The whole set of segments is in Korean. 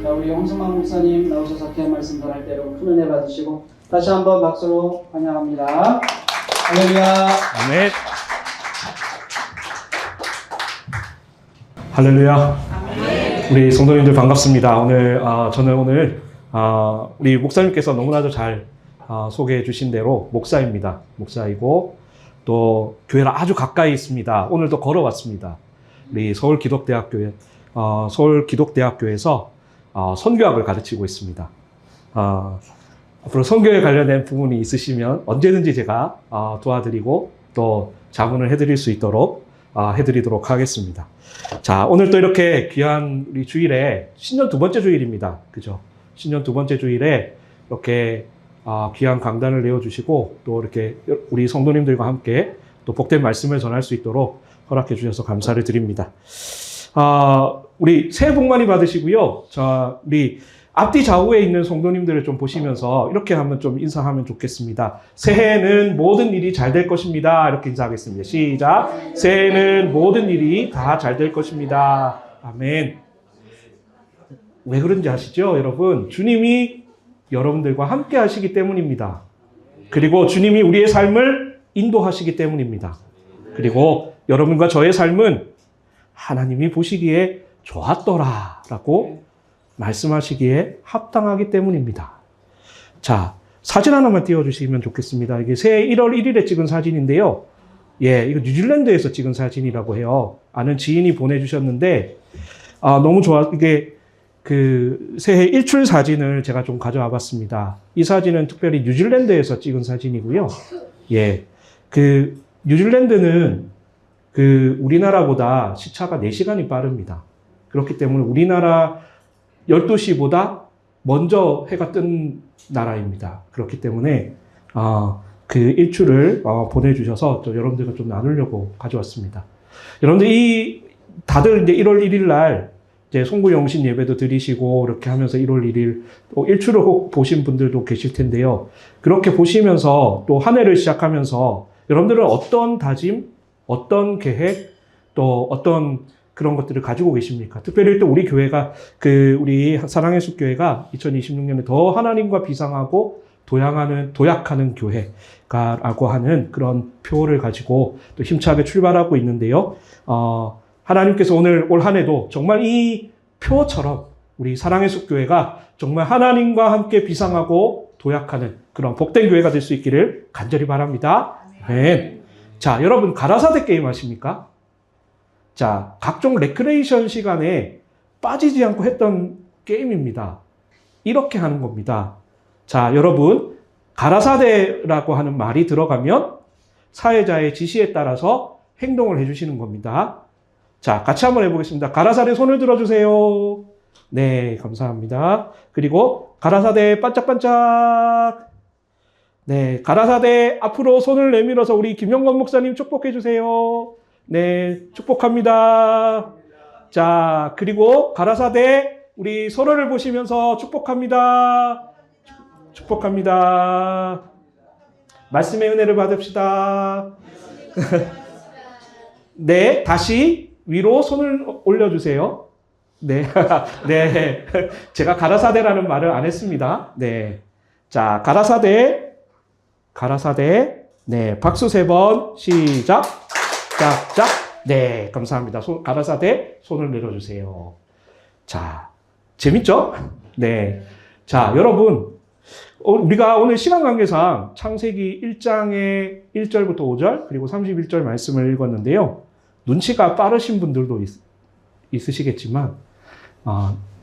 자, 우리 홍성만 목사님 나오셔서 귀한 말씀 전할 때로 큰 은혜 받으시고 다시 한번 박수로 환영합니다. 할렐루야. 아멘. 할렐루야. 우리 성도님들 반갑습니다. 저는 오늘 우리 목사님께서 너무나도 잘 소개해 주신 대로 목사입니다. 목사이고 또 교회랑 아주 가까이 있습니다. 오늘도 걸어왔습니다. 우리 서울기독대학교에서 선교학을 가르치고 있습니다. 앞으로 선교에 관련된 부분이 있으시면 언제든지 제가 도와드리고 또 자문을 해드릴 수 있도록 해드리도록 하겠습니다. 자, 오늘 또 이렇게 귀한 우리 주일에 신년 두 번째 주일입니다. 그죠? 신년 두 번째 주일에 이렇게 귀한 강단을 내어주시고 또 이렇게 우리 성도님들과 함께 또 복된 말씀을 전할 수 있도록 허락해 주셔서 감사를 드립니다. 우리 새해 복 많이 받으시고요. 우리 앞뒤 좌우에 있는 성도님들을 좀 보시면서 이렇게 한번 좀 인사하면 좋겠습니다. 새해에는 모든 일이 잘 될 것입니다. 이렇게 인사하겠습니다. 시작. 새해에는 모든 일이 다 잘 될 것입니다. 아멘. 왜 그런지 아시죠? 여러분, 주님이 여러분들과 함께 하시기 때문입니다. 그리고 주님이 우리의 삶을 인도하시기 때문입니다. 그리고 여러분과 저의 삶은 하나님이 보시기에 좋았더라 라고 말씀하시기에 합당하기 때문입니다. 자, 사진 하나만 띄워주시면 좋겠습니다. 이게 새해 1월 1일에 찍은 사진인데요. 예, 이거 뉴질랜드에서 찍은 사진이라고 해요. 아는 지인이 보내주셨는데, 너무 이게 새해 일출 사진을 제가 좀 가져와 봤습니다. 이 사진은 특별히 뉴질랜드에서 찍은 사진이고요. 예, 뉴질랜드는 우리나라보다 시차가 4시간이 빠릅니다. 그렇기 때문에 우리나라 12시보다 먼저 해가 뜬 나라입니다. 그렇기 때문에 그 일출을 보내주셔서 또 여러분들과 좀 나누려고 가져왔습니다. 여러분들 다들 이제 1월 1일 날 이제 송구영신 예배도 드리시고 이렇게 하면서 1월 1일 또 일출을 혹 보신 분들도 계실 텐데요. 그렇게 보시면서 또 한 해를 시작하면서 여러분들은 어떤 다짐, 어떤 계획, 또 어떤 그런 것들을 가지고 계십니까? 특별히 또 우리 교회가, 우리 사랑의 숲교회가 2026년에 더 하나님과 비상하고 도약하는 교회가라고 하는 그런 표를 가지고 또 힘차게 출발하고 있는데요. 하나님께서 올 한 해도 정말 이 표처럼 우리 사랑의 숲교회가 정말 하나님과 함께 비상하고 도약하는 그런 복된 교회가 될 수 있기를 간절히 바랍니다. 네. 자, 여러분 가라사대 게임 아십니까? 자, 각종 레크레이션 시간에 빠지지 않고 했던 게임입니다. 이렇게 하는 겁니다. 자, 여러분, 가라사대라고 하는 말이 들어가면 사회자의 지시에 따라서 행동을 해주시는 겁니다. 자, 같이 한번 해보겠습니다. 가라사대 손을 들어주세요. 네, 감사합니다. 그리고 가라사대 반짝반짝. 네, 가라사대 앞으로 손을 내밀어서 우리 김영건 목사님 축복해 주세요. 네, 축복합니다. 자, 그리고 가라사대 우리 서로를 보시면서 축복합니다. 축복합니다. 말씀의 은혜를 받읍시다. 네, 다시 위로 손을 올려주세요. 네, 네, 제가 가라사대라는 말을 안 했습니다. 네, 자, 가라사대, 네, 박수 3번, 시작. 짝. 네, 감사합니다. 가라사대 손을 내려주세요. 자, 재밌죠? 네. 자, 여러분, 우리가 오늘 시간 관계상 창세기 1장의 1절부터 5절, 그리고 31절 말씀을 읽었는데요. 눈치가 빠르신 분들도 있으시겠지만,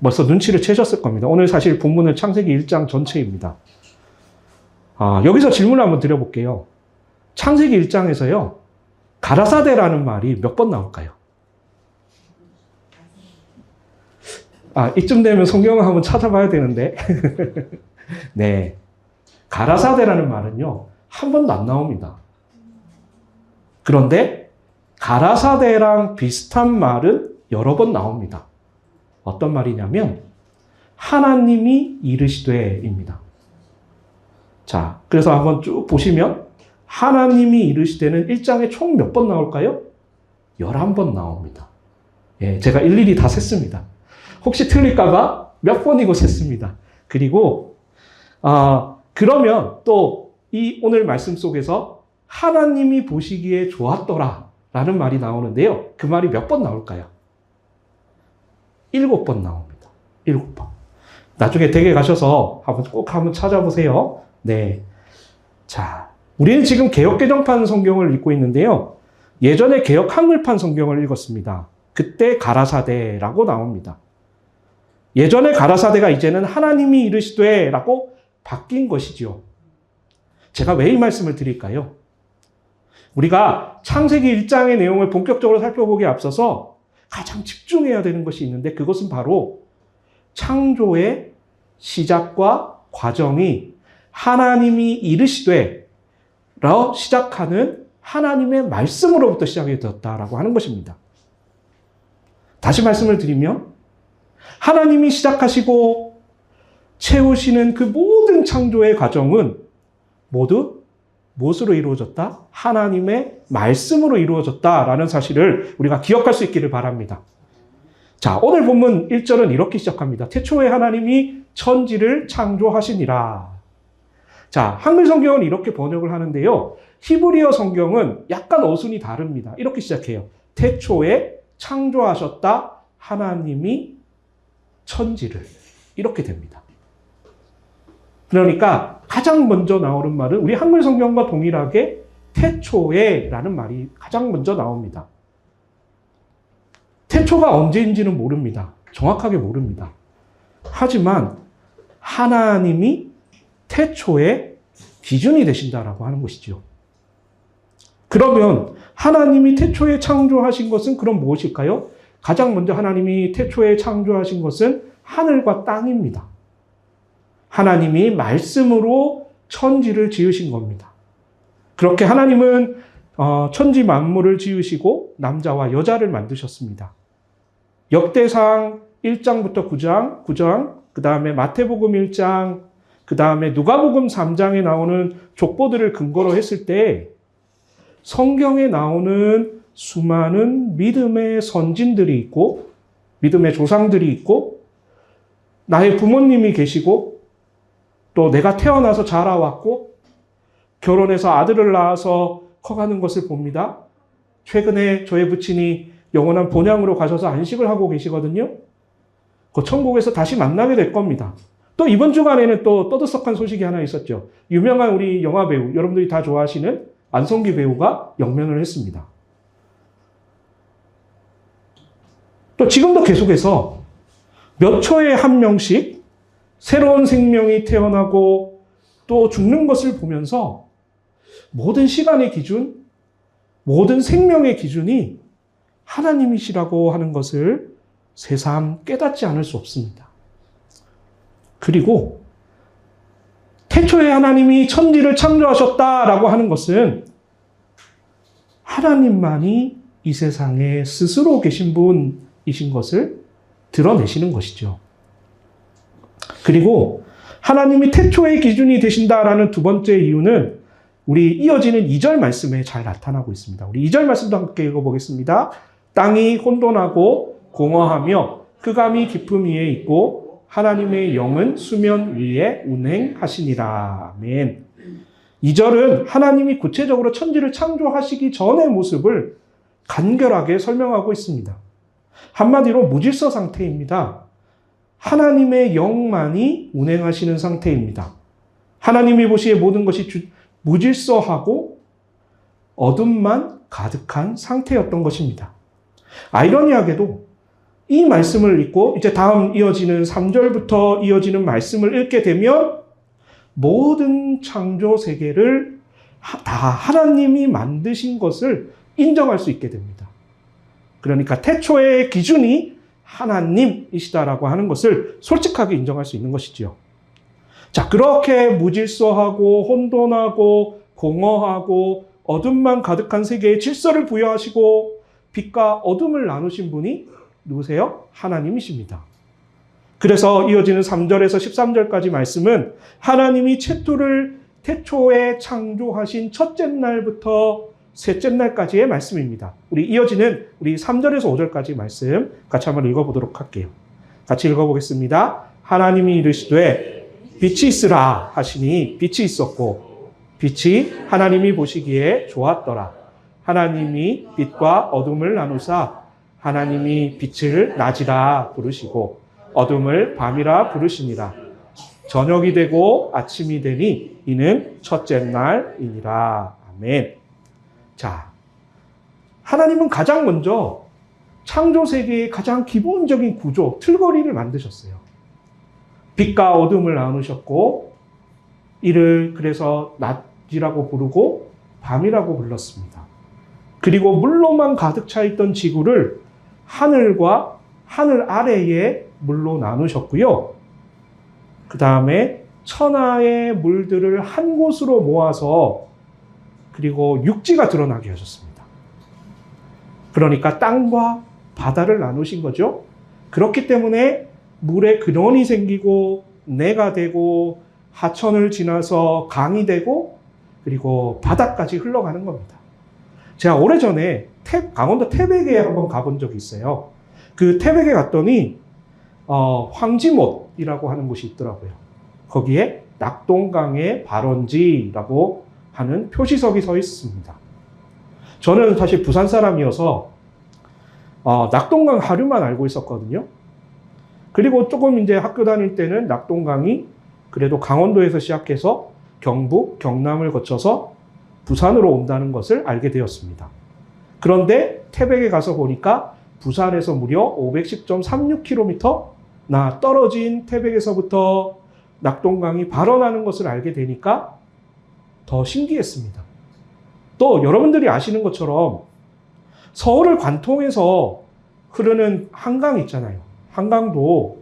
벌써 눈치를 채셨을 겁니다. 오늘 사실 본문은 창세기 1장 전체입니다. 여기서 질문을 한번 드려볼게요. 창세기 1장에서요. 가라사대라는 말이 몇 번 나올까요? 이쯤 되면 성경을 한번 찾아봐야 되는데. 네. 가라사대라는 말은요, 한 번도 안 나옵니다. 그런데 가라사대랑 비슷한 말은 여러 번 나옵니다. 어떤 말이냐면, 하나님이 이르시되입니다. 자, 그래서 한번 쭉 보시면, 하나님이 이르시되는 1장에 총 몇 번 나올까요? 11번 나옵니다. 예, 제가 일일이 다 셌습니다. 혹시 틀릴까봐 몇 번이고 셌습니다. 그리고 그러면 또 이 오늘 말씀 속에서 하나님이 보시기에 좋았더라 라는 말이 나오는데요. 그 말이 몇 번 나올까요? 7번 나옵니다. 7번. 나중에 댁에 가셔서 꼭 한번 찾아보세요. 네. 자, 우리는 지금 개역개정판 성경을 읽고 있는데요. 예전에 개역 한글판 성경을 읽었습니다. 그때 가라사대라고 나옵니다. 예전에 가라사대가 이제는 하나님이 이르시되 라고 바뀐 것이지요. 제가 왜 이 말씀을 드릴까요? 우리가 창세기 1장의 내용을 본격적으로 살펴보기에 앞서서 가장 집중해야 되는 것이 있는데 그것은 바로 창조의 시작과 과정이 하나님이 이르시되 라 시작하는 하나님의 말씀으로부터 시작이 되었다라고 하는 것입니다. 다시 말씀을 드리면 하나님이 시작하시고 채우시는 그 모든 창조의 과정은 모두 무엇으로 이루어졌다? 하나님의 말씀으로 이루어졌다라는 사실을 우리가 기억할 수 있기를 바랍니다. 자, 오늘 본문 1절은 이렇게 시작합니다. 태초에 하나님이 천지를 창조하시니라. 자, 한글 성경은 이렇게 번역을 하는데요. 히브리어 성경은 약간 어순이 다릅니다. 이렇게 시작해요. 태초에 창조하셨다 하나님이 천지를. 이렇게 됩니다. 그러니까 가장 먼저 나오는 말은 우리 한글 성경과 동일하게 태초에 라는 말이 가장 먼저 나옵니다. 태초가 언제인지는 모릅니다. 정확하게 모릅니다. 하지만 하나님이 태초의 기준이 되신다라고 하는 것이죠. 그러면 하나님이 태초에 창조하신 것은 그럼 무엇일까요? 가장 먼저 하나님이 태초에 창조하신 것은 하늘과 땅입니다. 하나님이 말씀으로 천지를 지으신 겁니다. 그렇게 하나님은 천지 만물을 지으시고 남자와 여자를 만드셨습니다. 역대상 1장부터 9장, 그 다음에 마태복음 1장, 그 다음에 누가복음 3장에 나오는 족보들을 근거로 했을 때 성경에 나오는 수많은 믿음의 선진들이 있고 믿음의 조상들이 있고 나의 부모님이 계시고 또 내가 태어나서 자라왔고 결혼해서 아들을 낳아서 커가는 것을 봅니다. 최근에 저의 부친이 영원한 본향으로 가셔서 안식을 하고 계시거든요. 그 천국에서 다시 만나게 될 겁니다. 또 이번 주간에는 또 떠들썩한 소식이 하나 있었죠. 유명한 우리 영화 배우, 여러분들이 다 좋아하시는 안성기 배우가 영면을 했습니다. 또 지금도 계속해서 몇 초에 한 명씩 새로운 생명이 태어나고 또 죽는 것을 보면서 모든 시간의 기준, 모든 생명의 기준이 하나님이시라고 하는 것을 새삼 깨닫지 않을 수 없습니다. 그리고 태초에 하나님이 천지를 창조하셨다라고 하는 것은 하나님만이 이 세상에 스스로 계신 분이신 것을 드러내시는 것이죠. 그리고 하나님이 태초의 기준이 되신다라는 두 번째 이유는 우리 이어지는 2절 말씀에 잘 나타나고 있습니다. 우리 2절 말씀도 함께 읽어보겠습니다. 땅이 혼돈하고 공허하며 흑암이 깊음 위에 있고 하나님의 영은 수면 위에 운행하시니라. 아멘. 2절은 하나님이 구체적으로 천지를 창조하시기 전의 모습을 간결하게 설명하고 있습니다. 한마디로 무질서 상태입니다. 하나님의 영만이 운행하시는 상태입니다. 하나님이 보시기에 모든 것이 무질서하고 어둠만 가득한 상태였던 것입니다. 아이러니하게도 이 말씀을 읽고 이제 다음 이어지는 3절부터 이어지는 말씀을 읽게 되면 모든 창조 세계를 다 하나님이 만드신 것을 인정할 수 있게 됩니다. 그러니까 태초의 기준이 하나님이시다라고 하는 것을 솔직하게 인정할 수 있는 것이지요. 자, 그렇게 무질서하고 혼돈하고 공허하고 어둠만 가득한 세계에 질서를 부여하시고 빛과 어둠을 나누신 분이 누구세요? 하나님이십니다. 그래서 이어지는 3절에서 13절까지 말씀은 하나님이 태초에 창조하신 첫째 날부터 셋째 날까지의 말씀입니다. 우리 3절에서 5절까지 말씀 같이 한번 읽어보도록 할게요. 같이 읽어보겠습니다. 하나님이 이르시되 빛이 있으라 하시니 빛이 있었고 빛이 하나님이 보시기에 좋았더라. 하나님이 빛과 어둠을 나누사 하나님이 빛을 낮이라 부르시고 어둠을 밤이라 부르시니라. 저녁이 되고 아침이 되니 이는 첫째 날이니라. 아멘. 자, 하나님은 가장 먼저 창조 세계의 가장 기본적인 구조, 틀거리를 만드셨어요. 빛과 어둠을 나누셨고 이를 그래서 낮이라고 부르고 밤이라고 불렀습니다. 그리고 물로만 가득 차 있던 지구를 하늘과 하늘 아래에 물로 나누셨고요. 그 다음에 천하의 물들을 한 곳으로 모아서 그리고 육지가 드러나게 하셨습니다. 그러니까 땅과 바다를 나누신 거죠. 그렇기 때문에 물에 근원이 생기고 내가 되고 하천을 지나서 강이 되고 그리고 바다까지 흘러가는 겁니다. 제가 오래전에 강원도 태백에 한번 가본 적이 있어요. 그 태백에 갔더니 황지못이라고 하는 곳이 있더라고요. 거기에 낙동강의 발원지라고 하는 표시석이 서 있습니다. 저는 사실 부산 사람이어서 낙동강 하류만 알고 있었거든요. 그리고 조금 이제 학교 다닐 때는 낙동강이 그래도 강원도에서 시작해서 경북, 경남을 거쳐서 부산으로 온다는 것을 알게 되었습니다. 그런데 태백에 가서 보니까 부산에서 무려 510.36km나 떨어진 태백에서부터 낙동강이 발원하는 것을 알게 되니까 더 신기했습니다. 또 여러분들이 아시는 것처럼 서울을 관통해서 흐르는 한강 있잖아요. 한강도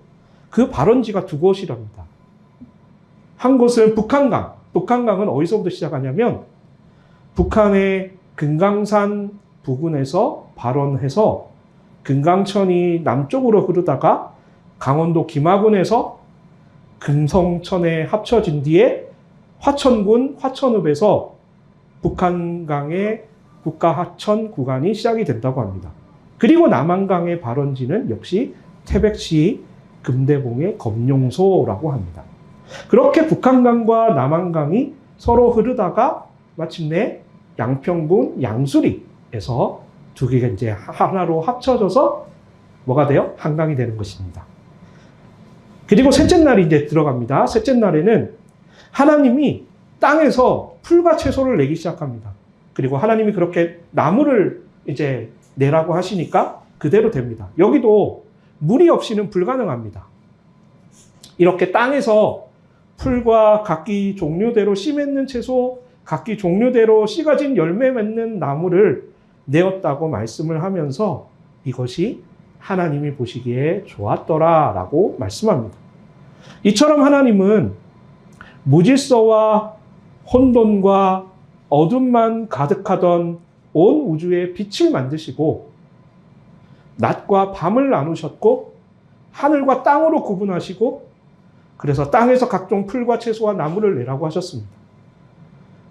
그 발원지가 두 곳이랍니다. 한 곳은 북한강. 북한강은 어디서부터 시작하냐면 북한의 금강산 부근에서 발원해서 금강천이 남쪽으로 흐르다가 강원도 김하군에서 금성천에 합쳐진 뒤에 화천군 화천읍에서 북한강의 국가하천 구간이 시작이 된다고 합니다. 그리고 남한강의 발원지는 역시 태백시 금대봉의 검룡소라고 합니다. 그렇게 북한강과 남한강이 서로 흐르다가 마침내 양평군 양수리에서 두 개가 이제 하나로 합쳐져서 뭐가 돼요? 한강이 되는 것입니다. 그리고 셋째 날이 이제 들어갑니다. 셋째 날에는 하나님이 땅에서 풀과 채소를 내기 시작합니다. 그리고 하나님이 그렇게 나무를 이제 내라고 하시니까 그대로 됩니다. 여기도 물이 없이는 불가능합니다. 이렇게 땅에서 풀과 각기 종류대로 씨 맺는 채소, 각기 종류대로 씨가 진 열매 맺는 나무를 내었다고 말씀을 하면서 이것이 하나님이 보시기에 좋았더라 라고 말씀합니다. 이처럼 하나님은 무질서와 혼돈과 어둠만 가득하던 온 우주에 빛을 만드시고 낮과 밤을 나누셨고 하늘과 땅으로 구분하시고 그래서 땅에서 각종 풀과 채소와 나무를 내라고 하셨습니다.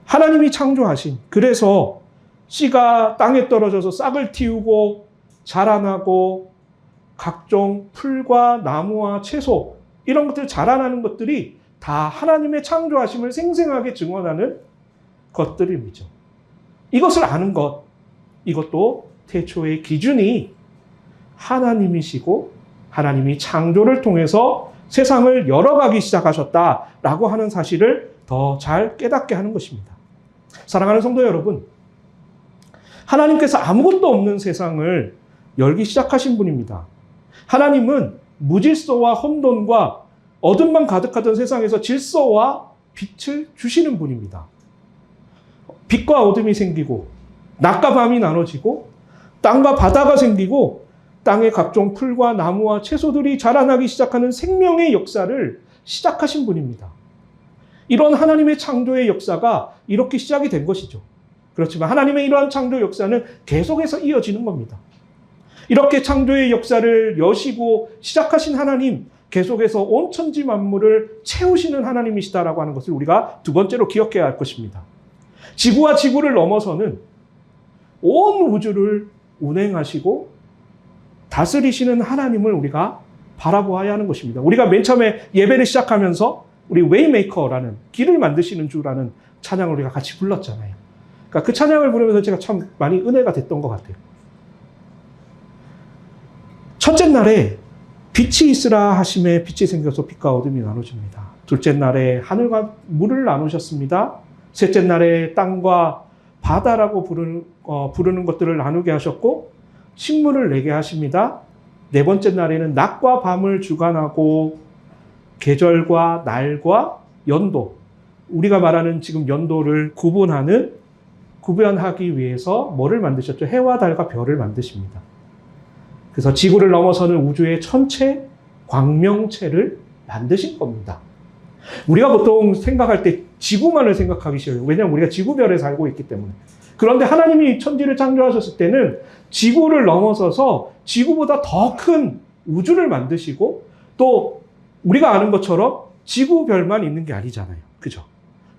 하나님이 창조하신, 그래서 씨가 땅에 떨어져서 싹을 틔우고 자라나고 각종 풀과 나무와 채소 이런 것들 자라나는 것들이 다 하나님의 창조하심을 생생하게 증언하는 것들입니다. 이것을 아는 것, 이것도 태초의 기준이 하나님이시고 하나님이 창조를 통해서 세상을 열어가기 시작하셨다라고 하는 사실을 더 잘 깨닫게 하는 것입니다. 사랑하는 성도 여러분, 하나님께서 아무것도 없는 세상을 열기 시작하신 분입니다. 하나님은 무질서와 혼돈과 어둠만 가득하던 세상에서 질서와 빛을 주시는 분입니다. 빛과 어둠이 생기고 낮과 밤이 나눠지고 땅과 바다가 생기고 땅의 각종 풀과 나무와 채소들이 자라나기 시작하는 생명의 역사를 시작하신 분입니다. 이런 하나님의 창조의 역사가 이렇게 시작이 된 것이죠. 그렇지만 하나님의 이러한 창조 역사는 계속해서 이어지는 겁니다. 이렇게 창조의 역사를 여시고 시작하신 하나님, 계속해서 온 천지 만물을 채우시는 하나님이시다라고 하는 것을 우리가 두 번째로 기억해야 할 것입니다. 지구와 지구를 넘어서는 온 우주를 운행하시고 다스리시는 하나님을 우리가 바라보아야 하는 것입니다. 우리가 맨 처음에 예배를 시작하면서 우리 웨이메이커라는 길을 만드시는 주라는 찬양을 우리가 같이 불렀잖아요. 그러니까 그 찬양을 부르면서 제가 참 많이 은혜가 됐던 것 같아요. 첫째 날에 빛이 있으라 하심에 빛이 생겨서 빛과 어둠이 나눠집니다. 둘째 날에 하늘과 물을 나누셨습니다. 셋째 날에 땅과 바다라고 부르는 것들을 나누게 하셨고 식물을 내게 하십니다. 네 번째 날에는 낮과 밤을 주관하고 계절과 날과 연도, 우리가 말하는 지금 연도를 구분하기 위해서 뭐를 만드셨죠? 해와 달과 별을 만드십니다. 그래서 지구를 넘어서는 우주의 천체, 광명체를 만드신 겁니다. 우리가 보통 생각할 때 지구만을 생각하기 싫어요. 왜냐하면 우리가 지구별에 살고 있기 때문에. 그런데 하나님이 천지를 창조하셨을 때는 지구를 넘어서서 지구보다 더 큰 우주를 만드시고 또 우리가 아는 것처럼 지구별만 있는 게 아니잖아요. 그죠?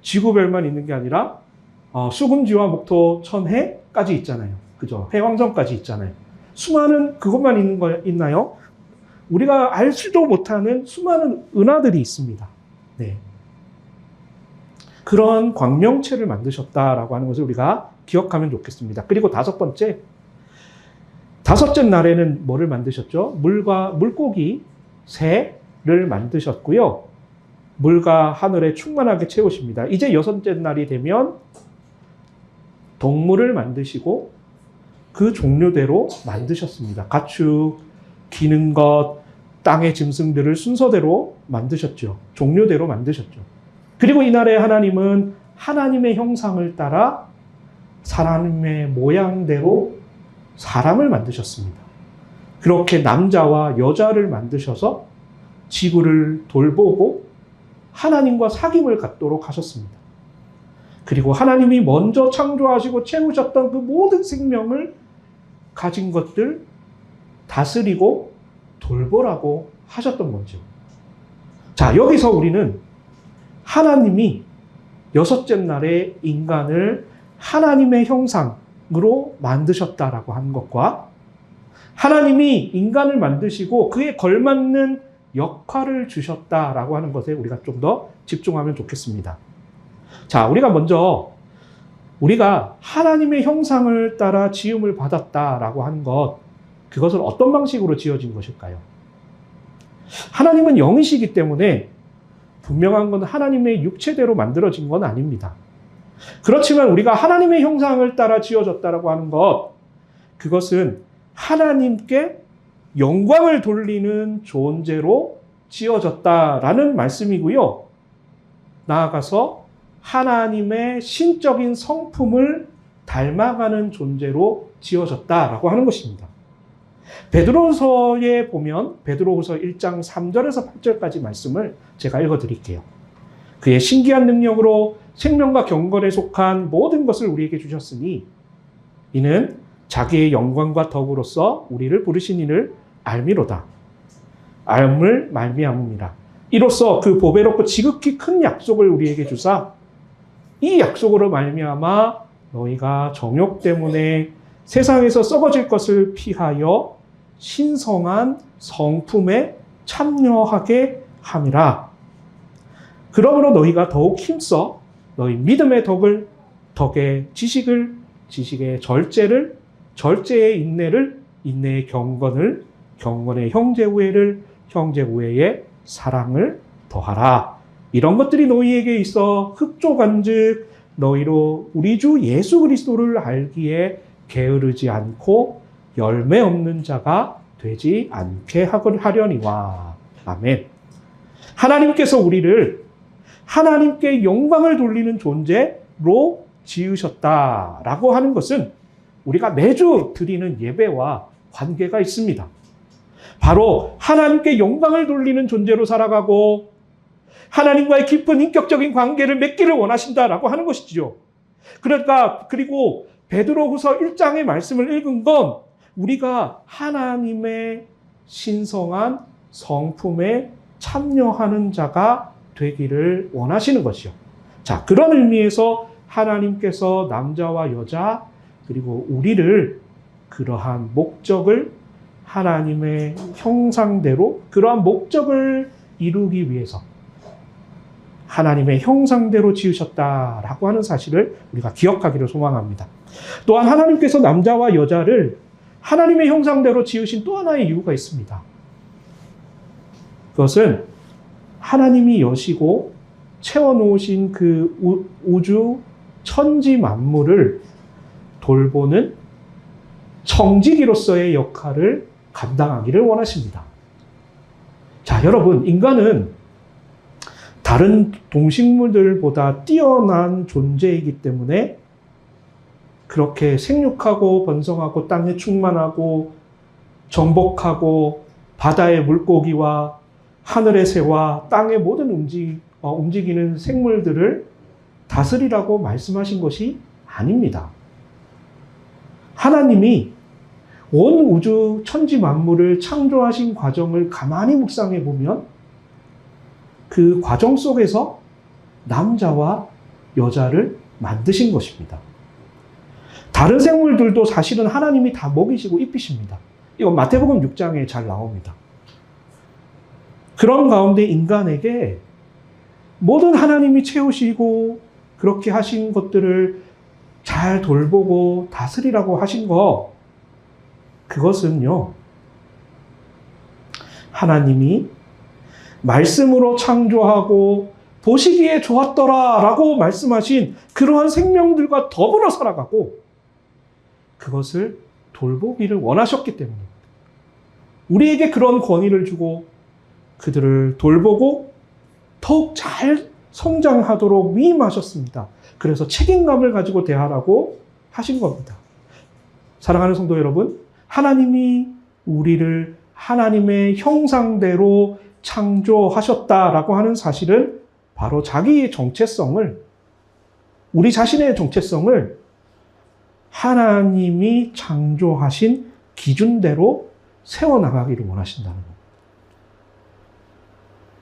지구별만 있는 게 아니라 수금지와 목토, 천해까지 있잖아요. 그죠? 해왕성까지 있잖아요. 수많은 그것만 있는 거 있나요? 우리가 알지도 못하는 수많은 은하들이 있습니다. 네. 그런 광명체를 만드셨다라고 하는 것을 우리가 기억하면 좋겠습니다. 그리고 다섯째 날에는 뭐를 만드셨죠? 물고기, 새를 만드셨고요. 물과 하늘에 충만하게 채우십니다. 이제 여섯째 날이 되면 동물을 만드시고 그 종류대로 만드셨습니다. 가축, 기는 것, 땅의 짐승들을 순서대로 만드셨죠. 종류대로 만드셨죠. 그리고 이날에 하나님은 하나님의 형상을 따라 사람의 모양대로 사람을 만드셨습니다. 그렇게 남자와 여자를 만드셔서 지구를 돌보고 하나님과 사귐을 갖도록 하셨습니다. 그리고 하나님이 먼저 창조하시고 채우셨던 그 모든 생명을 가진 것들 다스리고 돌보라고 하셨던 거죠. 자, 여기서 우리는 하나님이 여섯째 날에 인간을 하나님의 형상으로 만드셨다라고 하는 것과 하나님이 인간을 만드시고 그에 걸맞는 역할을 주셨다라고 하는 것에 우리가 좀 더 집중하면 좋겠습니다. 자, 우리가 하나님의 형상을 따라 지음을 받았다라고 하는 것, 그것은 어떤 방식으로 지어진 것일까요? 하나님은 영이시기 때문에 분명한 건 하나님의 육체대로 만들어진 건 아닙니다. 그렇지만 우리가 하나님의 형상을 따라 지어졌다라고 하는 것, 그것은 하나님께 영광을 돌리는 존재로 지어졌다라는 말씀이고요. 나아가서 하나님의 신적인 성품을 닮아가는 존재로 지어졌다라고 하는 것입니다. 베드로서에 보면 베드로후서 1장 3절에서 8절까지 말씀을 제가 읽어드릴게요. 그의 신기한 능력으로 생명과 경건에 속한 모든 것을 우리에게 주셨으니 이는 자기의 영광과 덕으로서 우리를 부르신 이를 알미로다. 알을 말미암음이라. 이로써 그 보배롭고 지극히 큰 약속을 우리에게 주사 이 약속으로 말미암아 너희가 정욕 때문에 세상에서 썩어질 것을 피하여 신성한 성품에 참여하게 함이라. 그러므로 너희가 더욱 힘써 너희 믿음의 덕을, 덕의 지식을, 지식의 절제를, 절제의 인내를, 인내의 경건을, 경건의 형제우애를, 형제우애의 사랑을 더하라. 이런 것들이 너희에게 있어 흡족한즉 너희로 우리 주 예수 그리스도를 알기에 게으르지 않고 열매 없는 자가 되지 않게 하려니와. 아멘. 하나님께서 우리를 하나님께 영광을 돌리는 존재로 지으셨다라고 하는 것은 우리가 매주 드리는 예배와 관계가 있습니다. 바로 하나님께 영광을 돌리는 존재로 살아가고 하나님과의 깊은 인격적인 관계를 맺기를 원하신다라고 하는 것이죠. 그리고 베드로후서 1장의 말씀을 읽은 건 우리가 하나님의 신성한 성품에 참여하는 자가 되기를 원하시는 것이요. 자, 그런 의미에서 하나님께서 남자와 여자 그리고 우리를 그러한 목적을 하나님의 형상대로 그러한 목적을 이루기 위해서 하나님의 형상대로 지으셨다라고 하는 사실을 우리가 기억하기를 소망합니다. 또한 하나님께서 남자와 여자를 하나님의 형상대로 지으신 또 하나의 이유가 있습니다. 그것은 하나님이 여시고 채워놓으신 그 우주 천지 만물을 돌보는 청지기로서의 역할을 감당하기를 원하십니다. 자, 여러분, 인간은 다른 동식물들보다 뛰어난 존재이기 때문에 그렇게 생육하고 번성하고 땅에 충만하고 정복하고 바다의 물고기와 하늘의 새와 땅의 모든 움직이는 생물들을 다스리라고 말씀하신 것이 아닙니다. 하나님이 온 우주 천지 만물을 창조하신 과정을 가만히 묵상해 보면 그 과정 속에서 남자와 여자를 만드신 것입니다. 다른 생물들도 사실은 하나님이 다 먹이시고 입히십니다. 이건 마태복음 6장에 잘 나옵니다. 그런 가운데 인간에게 모든 하나님이 채우시고 그렇게 하신 것들을 잘 돌보고 다스리라고 하신 거, 그것은요, 하나님이 말씀으로 창조하고 보시기에 좋았더라 라고 말씀하신 그러한 생명들과 더불어 살아가고 그것을 돌보기를 원하셨기 때문입니다. 우리에게 그런 권위를 주고 그들을 돌보고 더욱 잘 성장하도록 위임하셨습니다. 그래서 책임감을 가지고 대하라고 하신 겁니다. 사랑하는 성도 여러분, 하나님이 우리를 하나님의 형상대로 창조하셨다라고 하는 사실은 바로 자기의 정체성을, 우리 자신의 정체성을 하나님이 창조하신 기준대로 세워나가기를 원하신다는 겁니다.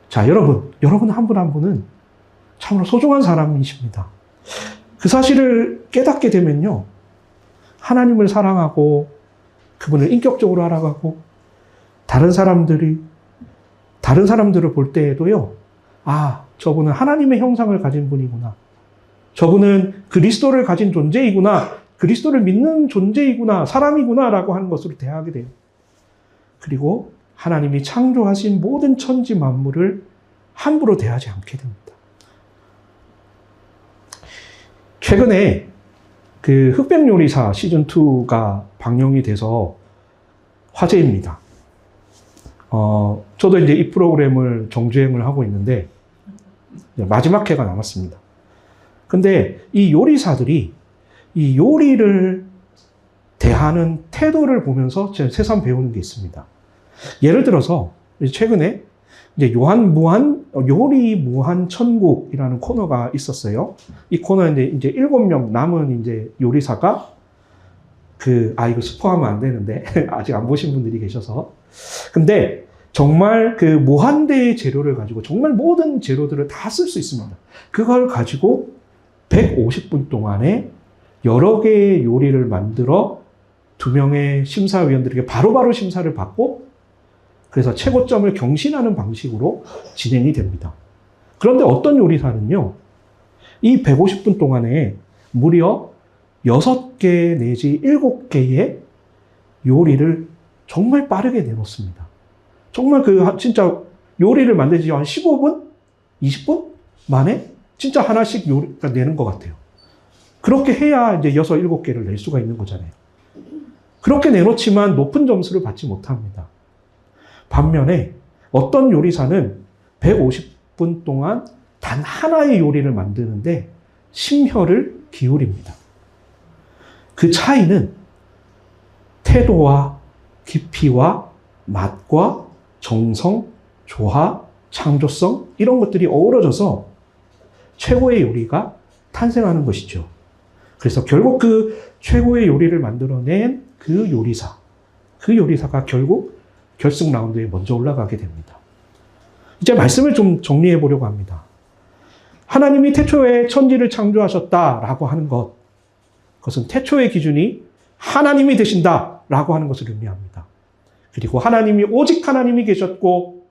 자, 여러분 한 분 한 분은 참으로 소중한 사람이십니다. 그 사실을 깨닫게 되면요, 하나님을 사랑하고 그분을 인격적으로 알아가고 다른 사람들을 볼 때에도요, 아, 저분은 하나님의 형상을 가진 분이구나. 저분은 그리스도를 가진 존재이구나. 그리스도를 믿는 존재이구나. 사람이구나. 라고 하는 것으로 대하게 돼요. 그리고 하나님이 창조하신 모든 천지 만물을 함부로 대하지 않게 됩니다. 최근에 그 흑백요리사 시즌2가 방영이 돼서 화제입니다. 저도 이제 이 프로그램을 정주행을 하고 있는데 마지막 회가 남았습니다. 근데 이 요리사들이 이 요리를 대하는 태도를 보면서 제가 새삼 배우는 게 있습니다. 예를 들어서 최근에 이제 요리 무한 천국이라는 코너가 있었어요. 이 코너에 이제 7명 남은 이제 요리사가 이거 스포하면 안 되는데 아직 안 보신 분들이 계셔서. 근데 정말 그 무한대의 재료를 가지고 정말 모든 재료들을 다 쓸 수 있습니다. 그걸 가지고 150분 동안에 여러 개의 요리를 만들어 2명의 심사위원들에게 바로바로 심사를 받고 그래서 최고점을 경신하는 방식으로 진행이 됩니다. 그런데 어떤 요리사는요, 이 150분 동안에 무려 6개 내지 7개의 요리를 정말 빠르게 내놓습니다. 정말 진짜 요리를 만들지 한 15분? 20분? 만에 진짜 하나씩 요리가 내는 것 같아요. 그렇게 해야 이제 6, 7개를 낼 수가 있는 거잖아요. 그렇게 내놓지만 높은 점수를 받지 못합니다. 반면에 어떤 요리사는 150분 동안 단 하나의 요리를 만드는데 심혈을 기울입니다. 그 차이는 태도와 깊이와 맛과 정성, 조화, 창조성 이런 것들이 어우러져서 최고의 요리가 탄생하는 것이죠. 그래서 결국 그 최고의 요리를 만들어낸 그 요리사가 결국 결승 라운드에 먼저 올라가게 됩니다. 이제 말씀을 좀 정리해 보려고 합니다. 하나님이 태초에 천지를 창조하셨다라고 하는 것, 그것은 태초의 기준이 하나님이 되신다라고 하는 것을 의미합니다. 그리고 하나님이 오직 하나님이 계셨고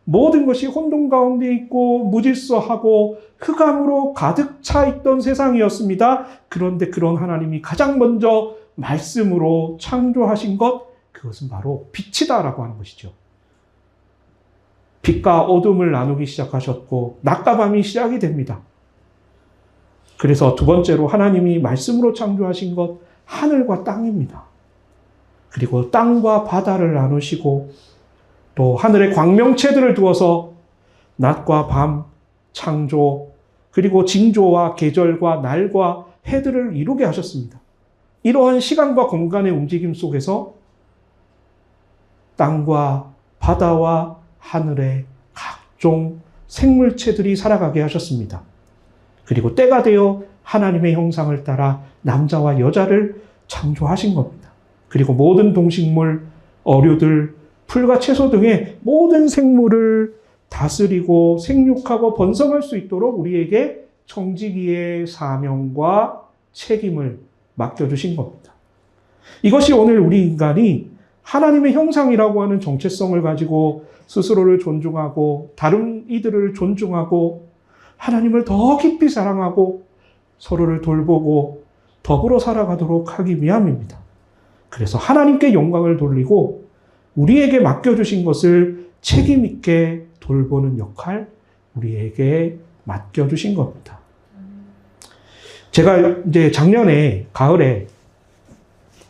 모든 것이 혼돈 가운데 있고 무질서하고 흑암으로 가득 차 있던 세상이었습니다. 그런데 그런 하나님이 가장 먼저 말씀으로 창조하신 것, 그것은 바로 빛이다라고 하는 것이죠. 빛과 어둠을 나누기 시작하셨고 낮과 밤이 시작이 됩니다. 그래서 두 번째로 하나님이 말씀으로 창조하신 것, 하늘과 땅입니다. 그리고 땅과 바다를 나누시고 또 하늘에 광명체들을 두어서 낮과 밤 창조, 그리고 징조와 계절과 날과 해들을 이루게 하셨습니다. 이러한 시간과 공간의 움직임 속에서 땅과 바다와 하늘의 각종 생물체들이 살아가게 하셨습니다. 그리고 때가 되어 하나님의 형상을 따라 남자와 여자를 창조하신 겁니다. 그리고 모든 동식물, 어류들, 풀과 채소 등의 모든 생물을 다스리고 생육하고 번성할 수 있도록 우리에게 청지기의 사명과 책임을 맡겨주신 겁니다. 이것이 오늘 우리 인간이 하나님의 형상이라고 하는 정체성을 가지고 스스로를 존중하고 다른 이들을 존중하고 하나님을 더 깊이 사랑하고 서로를 돌보고 더불어 살아가도록 하기 위함입니다. 그래서 하나님께 영광을 돌리고 우리에게 맡겨주신 것을 책임 있게 돌보는 역할, 우리에게 맡겨주신 겁니다. 제가 이제 작년에 가을에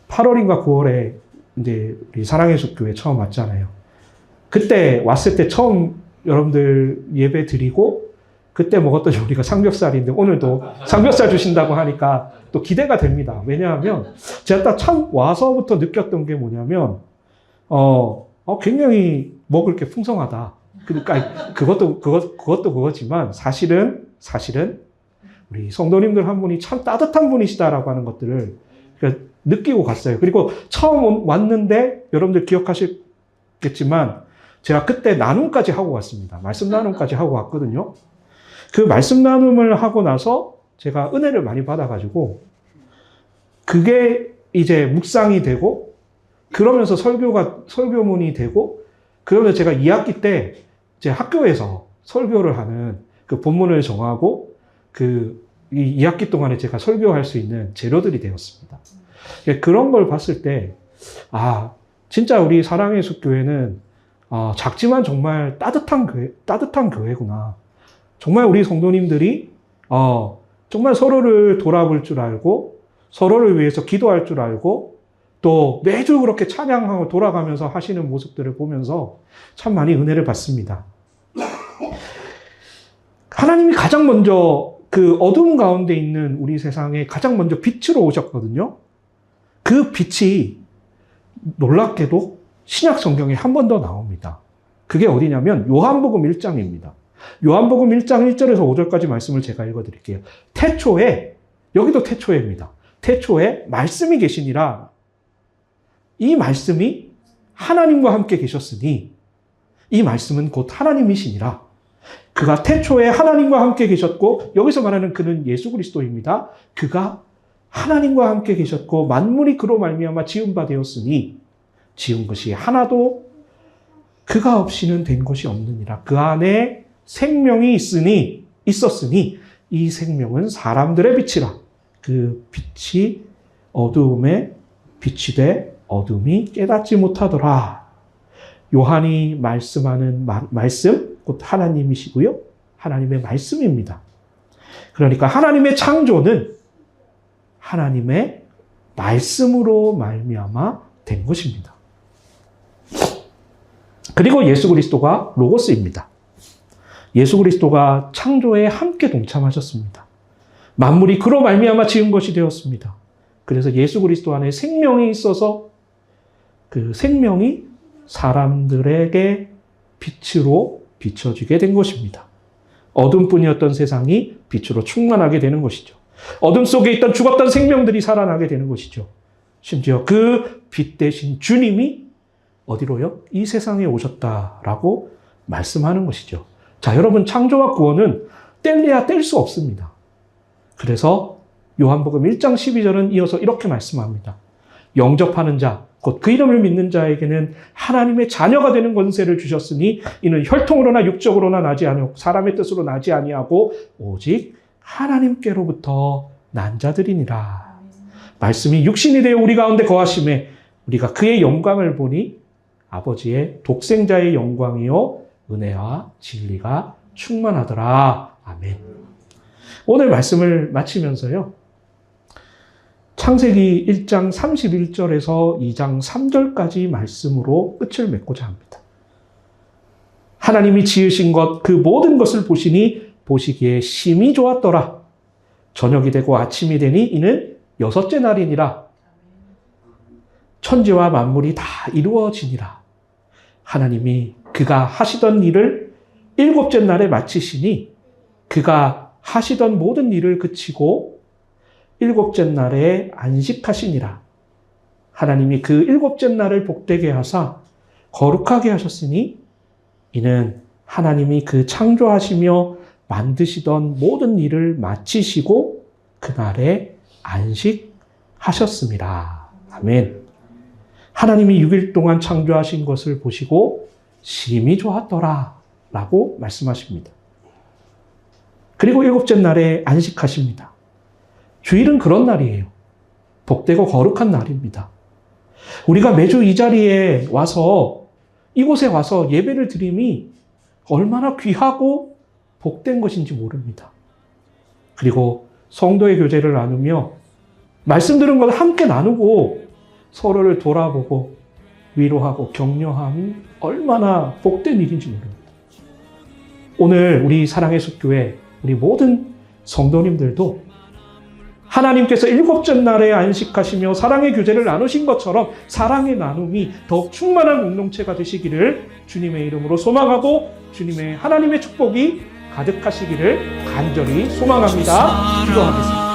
8월인가 9월에 이제 우리 사랑의 숲교회 처음 왔잖아요. 그때 왔을 때 처음 여러분들 예배 드리고 그때 먹었던 요리가 삼겹살인데 오늘도 삼겹살 주신다고 하니까 또 기대가 됩니다. 왜냐하면 제가 딱 참 와서부터 느꼈던 게 뭐냐면 굉장히 먹을 게 풍성하다. 그러니까 그것도 그거지만 사실은 우리 성도님들 한 분이 참 따뜻한 분이시다라고 하는 것들을 느끼고 갔어요. 그리고 처음 왔는데 여러분들 기억하시겠지만 제가 그때 나눔까지 하고 왔습니다. 말씀 나눔까지 하고 왔거든요. 그 말씀 나눔을 하고 나서 제가 은혜를 많이 받아가지고 그게 이제 묵상이 되고 그러면서 설교문이 되고 그러면서 제가 2학기 때 제 학교에서 설교를 하는 그 본문을 정하고 이 2학기 동안에 제가 설교할 수 있는 재료들이 되었습니다. 그런 걸 봤을 때 진짜 우리 사랑의 숲교회는 작지만 정말 따뜻한 교회구나. 정말 우리 성도님들이 정말 서로를 돌아볼 줄 알고 서로를 위해서 기도할 줄 알고 또 매주 그렇게 찬양하고 돌아가면서 하시는 모습들을 보면서 참 많이 은혜를 받습니다. 하나님이 가장 먼저 그 어둠 가운데 있는 우리 세상에 가장 먼저 빛으로 오셨거든요. 그 빛이 놀랍게도 신약 성경에 한 번 더 나옵니다. 그게 어디냐면 요한복음 1장입니다. 요한복음 1장 1절에서 5절까지 말씀을 제가 읽어드릴게요. 태초에, 여기도 태초에입니다. 태초에 말씀이 계시니라. 이 말씀이 하나님과 함께 계셨으니 이 말씀은 곧 하나님이시니라. 그가 태초에 하나님과 함께 계셨고 여기서 말하는 그는 예수 그리스도입니다. 그가 하나님과 함께 계셨고 만물이 그로 말미암아 지은 바 되었으니 지은 것이 하나도 그가 없이는 된 것이 없느니라. 그 안에 생명이 있었으니 이 생명은 사람들의 빛이라. 그 빛이 어두움에 빛이 돼 어둠이 깨닫지 못하더라. 요한이 말씀하는 말씀, 곧 하나님이시고요. 하나님의 말씀입니다. 그러니까 하나님의 창조는 하나님의 말씀으로 말미암아 된 것입니다. 그리고 예수 그리스도가 로고스입니다. 예수 그리스도가 창조에 함께 동참하셨습니다. 만물이 그로 말미암아 지은 것이 되었습니다. 그래서 예수 그리스도 안에 생명이 있어서 그 생명이 사람들에게 빛으로 비춰지게 된 것입니다. 어둠뿐이었던 세상이 빛으로 충만하게 되는 것이죠. 어둠 속에 있던 죽었던 생명들이 살아나게 되는 것이죠. 심지어 그 빛 대신 주님이 어디로요? 이 세상에 오셨다라고 말씀하는 것이죠. 자, 여러분, 창조와 구원은 뗄래야 뗄 수 없습니다. 그래서 요한복음 1장 12절은 이어서 이렇게 말씀합니다. 영접하는 자, 곧 그 이름을 믿는 자에게는 하나님의 자녀가 되는 권세를 주셨으니 이는 혈통으로나 육적으로나 나지 아니하고 사람의 뜻으로 나지 아니하고 오직 하나님께로부터 난 자들이니라. 말씀이 육신이 되어 우리 가운데 거하심에 우리가 그의 영광을 보니 아버지의 독생자의 영광이요 은혜와 진리가 충만하더라. 아멘. 오늘 말씀을 마치면서요. 창세기 1장 31절에서 2장 3절까지 말씀으로 끝을 맺고자 합니다. 하나님이 지으신 것 그 모든 것을 보시니 보시기에 심히 좋았더라. 저녁이 되고 아침이 되니 이는 6째 날이니라. 천지와 만물이 다 이루어지니라. 하나님이 그가 하시던 일을 7째 날에 마치시니 그가 하시던 모든 일을 그치고 7째 날에 안식하시니라. 하나님이 그 7째 날을 복되게 하사 거룩하게 하셨으니 이는 하나님이 그 창조하시며 만드시던 모든 일을 마치시고 그날에 안식하셨습니다. 아멘. 하나님이 6일 동안 창조하신 것을 보시고 심히 좋았더라 라고 말씀하십니다. 그리고 7째 날에 안식하십니다. 주일은 그런 날이에요. 복되고 거룩한 날입니다. 우리가 매주 이 자리에 와서 이곳에 와서 예배를 드림이 얼마나 귀하고 복된 것인지 모릅니다. 그리고 성도의 교제를 나누며 말씀 들은 걸 함께 나누고 서로를 돌아보고 위로하고 격려함이 얼마나 복된 일인지 모릅니다. 오늘 우리 사랑의 숲교회 우리 모든 성도님들도 하나님께서 7째 날에 안식하시며 사랑의 교제를 나누신 것처럼 사랑의 나눔이 더욱 충만한 공동체가 되시기를 주님의 이름으로 소망하고 주님의 하나님의 축복이 가득하시기를 간절히 소망합니다. 기도하겠습니다.